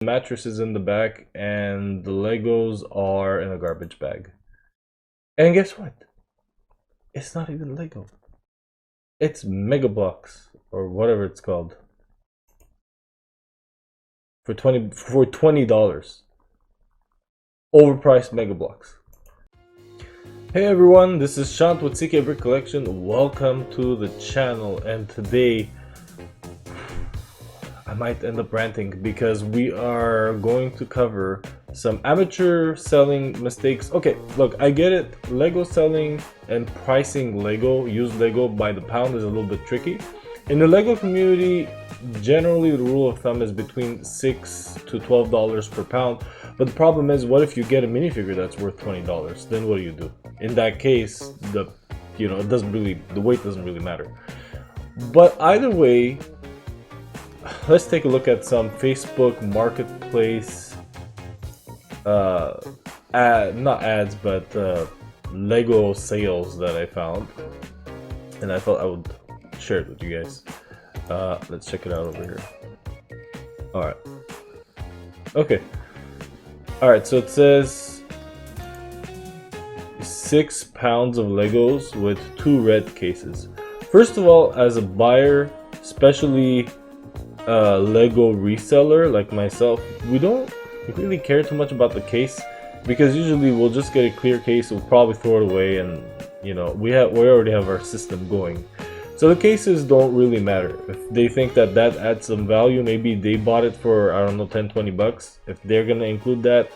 mattress is in the back, and the Legos are in a garbage bag. And guess what? It's not even Lego. It's Mega Bloks or whatever it's called for $20. Overpriced Mega Bloks. Hey everyone, this is Shant with CK Brick Collection. Welcome to the channel, and today I might end up ranting because we are going to cover some amateur selling mistakes. Okay, look, I get it. Lego selling and pricing Lego, used Lego by the pound is a little bit tricky. In the Lego community, generally the rule of thumb is between $6 to $12 per pound. But the problem is, what if you get a minifigure that's worth $20? Then what do? In that case, the weight doesn't really matter. But either way, let's take a look at some Facebook Marketplace, not ads, but Lego sales that I found, and I thought I would share it with you guys. Let's check it out over here. All right. Okay. All right. So it says 6 pounds of Legos with 2 red cases. First of all, as a buyer, especially Lego reseller like myself, we don't really care too much about the case, because usually we'll just get a clear case, we'll probably throw it away, and we already have our system going. So the cases don't really matter. If they think that adds some value, maybe they bought it for, I don't know, 10-20 bucks. If they're gonna include that,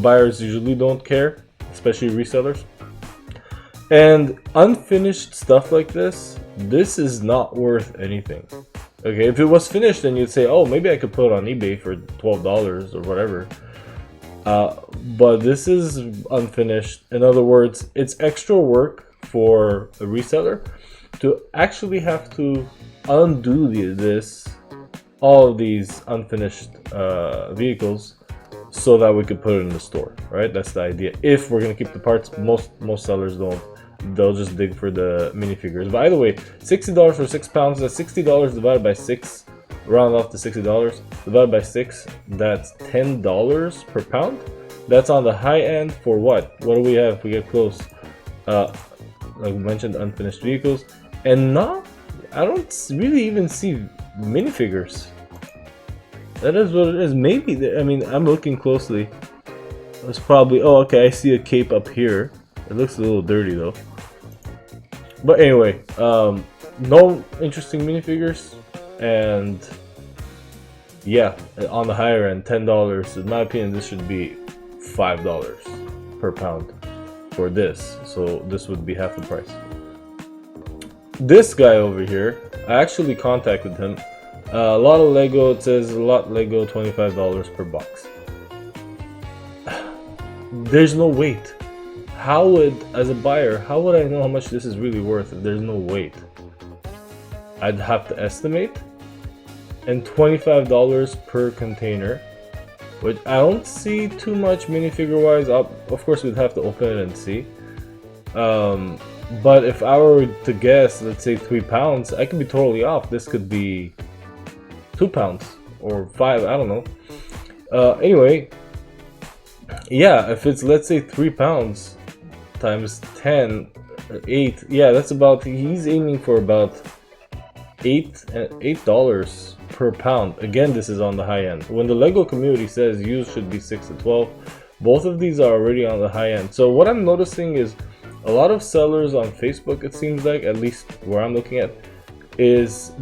buyers usually don't care, especially resellers. And unfinished stuff like this is not worth anything. Okay, if it was finished, then you'd say, oh, maybe I could put it on eBay for $12 or whatever. But this is unfinished. In other words, it's extra work for a reseller to actually have to undo all of these unfinished vehicles so that we could put it in the store, right? That's the idea. If we're gonna keep the parts, most sellers don't. They'll just dig for the minifigures. By the way, $60 for 6 pounds, that's $60 divided by 6, round off to $60, divided by 6, that's $10 per pound. That's on the high end for what? What do we have if we get close? Like we mentioned, unfinished vehicles. And I don't really even see minifigures. That is what it is. Maybe, I'm looking closely. It's probably, oh, okay, I see a cape up here. It looks a little dirty though. But anyway, no interesting minifigures, and yeah, on the higher end, $10. In my opinion, this should be $5 per pound for this. So this would be half the price. This guy over here, I actually contacted him. A lot of Lego, it says a lot Lego, $25 per box. There's no weight. As a buyer, how would I know how much this is really worth if there's no weight? I'd have to estimate, and $25 per container, which I don't see too much minifigure wise. Of course, we'd have to open it and see. But if I were to guess, let's say 3 pounds, I could be totally off. This could be 2 pounds or 5, I don't know. Anyway, yeah, if it's, let's say, 3 pounds times 10, 8, yeah, that's about, he's aiming for about $8 per pound. Again, this is on the high end. When the Lego community says used should be 6 to 12, both of these are already on the high end. So what I'm noticing is a lot of sellers on Facebook, it seems like, at least where I'm looking at, is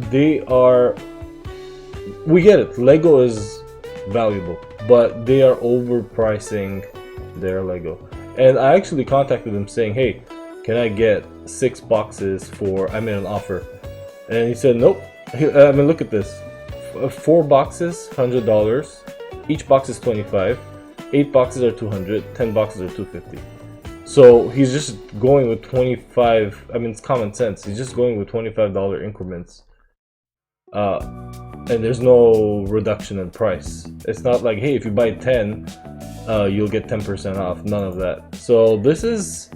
we get it, Lego is valuable, but they are overpricing their Lego. And I actually contacted them saying, hey, can I get 6 boxes I made an offer. And he said, nope. Look at this. 4 boxes, $100. Each box is $25. 8 boxes are $200. 10 boxes are $250. So he's just going with 25. It's common sense. He's just going with $25 increments. And there's no reduction in price. It's not like, hey, if you buy 10, you'll get 10% off. None of that. So this is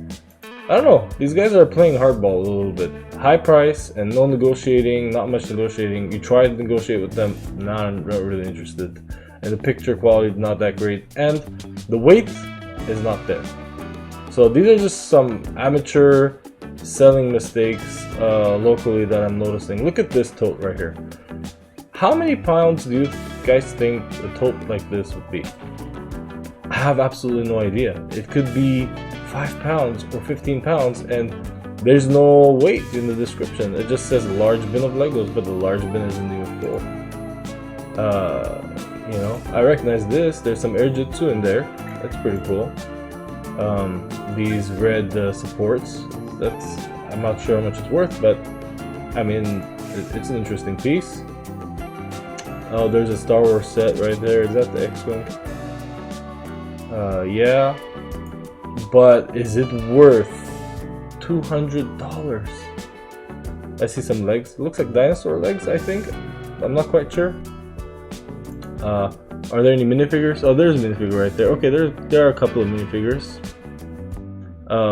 I don't know, these guys are playing hardball a little bit. High price and no negotiating, not much negotiating. You try to negotiate with them, not really interested. And the picture quality is not that great, and the weight is not there. So these are just some amateur selling mistakes locally that I'm noticing. Look at this tote right here. How many pounds do you guys think a tote like this would be? I have absolutely no idea. It could be 5 pounds or 15 pounds, and there's no weight in the description. It just says large bin of Legos, but the large bin isn't even full. You know, I recognize this. There's some Air Jitsu in there. That's pretty cool. These red supports. I'm not sure how much it's worth, but I mean, it's an interesting piece. Oh, there's a Star Wars set right there. Is that the X-Wing? Yeah. But is it worth $200? I see some legs. It looks like dinosaur legs, I think. I'm not quite sure. Are there any minifigures? Oh, there's a minifigure right there. Okay, there are a couple of minifigures,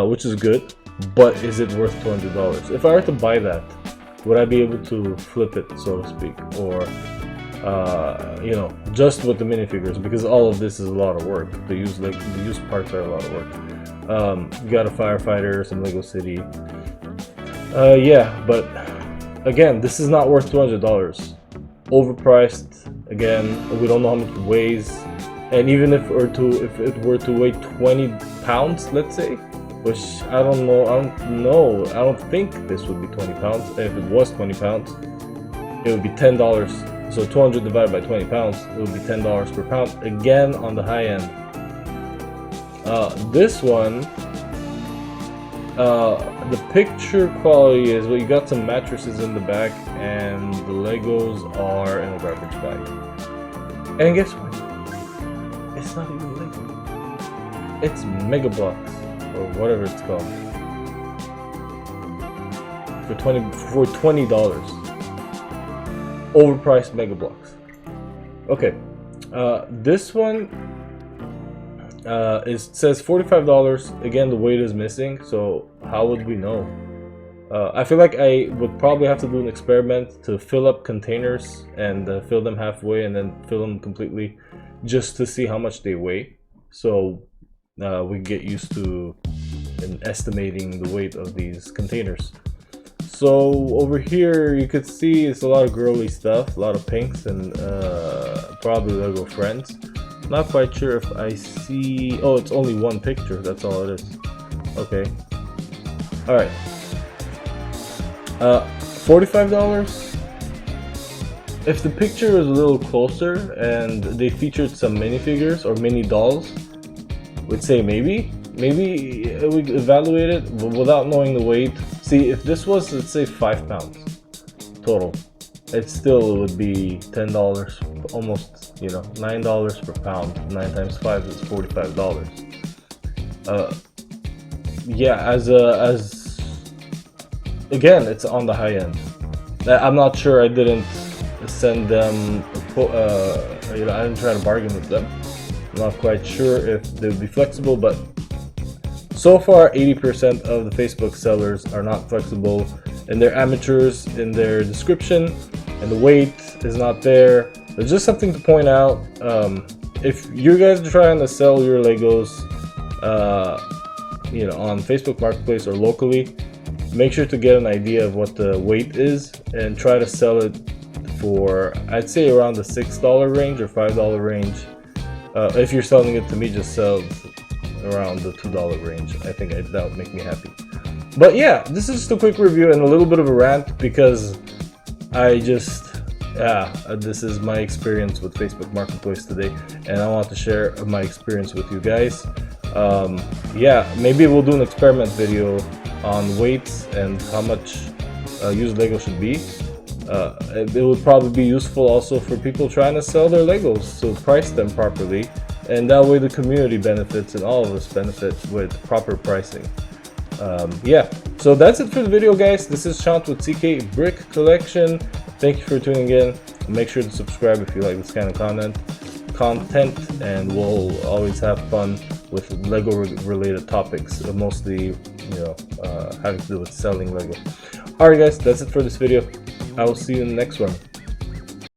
which is good. But is it worth $200? If I were to buy that, would I be able to flip it, so to speak, or you know, just with the minifigures? Because all of this is a lot of work. The used parts are a lot of work. You got a firefighter, some Lego City. Yeah, but again, this is not worth $200. Overpriced. Again, we don't know how much it weighs, and even if it were to weigh 20 pounds, let's say, which I don't know, I don't think this would be 20 pounds. If it was 20 pounds, it would be $10. So 200 divided by 20 pounds, it would be $10 per pound. Again, on the high end. This one, the picture quality is, well, you got some mattresses in the back, and the Legos are in a garbage bag. And guess what? It's not even Lego. It's Mega Blocks, or whatever it's called, for $20. Overpriced Mega Blocks. Okay, this one says $45. Again, the weight is missing, so how would we know? I feel like I would probably have to do an experiment to fill up containers and fill them halfway and then fill them completely, just to see how much they weigh, so we get used to estimating the weight of these containers. So over here you could see it's a lot of girly stuff, a lot of pinks, and probably Lego Friends. Not quite sure if I see... Oh, it's only one picture, that's all it is. Okay. Alright. $45. If the picture was a little closer and they featured some minifigures or mini dolls, we'd say maybe we evaluate it without knowing the weight. See, if this was, let's say, 5 pounds total, it still would be $10, almost, you know, $9 per pound. 9 times 5 is $45. Yeah, as again, it's on the high end. I'm not sure. I didn't send them, you know, I didn't try to bargain with them. I'm not quite sure if they would be flexible, but so far 80% of the Facebook sellers are not flexible, and they're amateurs in their description, and the weight is not there. There's just something to point out. If you guys are trying to sell your Legos, you know, on Facebook Marketplace or locally, make sure to get an idea of what the weight is and try to sell it for, I'd say, around the $6 range or $5 range. If you're selling it to me, just sell around the $2 range. I think that would make me happy. But yeah, this is just a quick review and a little bit of a rant, because I just, this is my experience with Facebook Marketplace today, and I want to share my experience with you guys. Yeah, maybe we'll do an experiment video on weights and how much used Lego should be. It would probably be useful also for people trying to sell their Legos, so price them properly, and that way the community benefits and all of us benefit with proper pricing. Yeah, so that's it for the video, guys. This is Shant with CK Brick Collection. Thank you for tuning in. Make sure to subscribe if you like this kind of content. content, and we'll always have fun with Lego related topics, mostly having to do with selling Lego. Alright guys, that's it for this video. I will see you in the next one.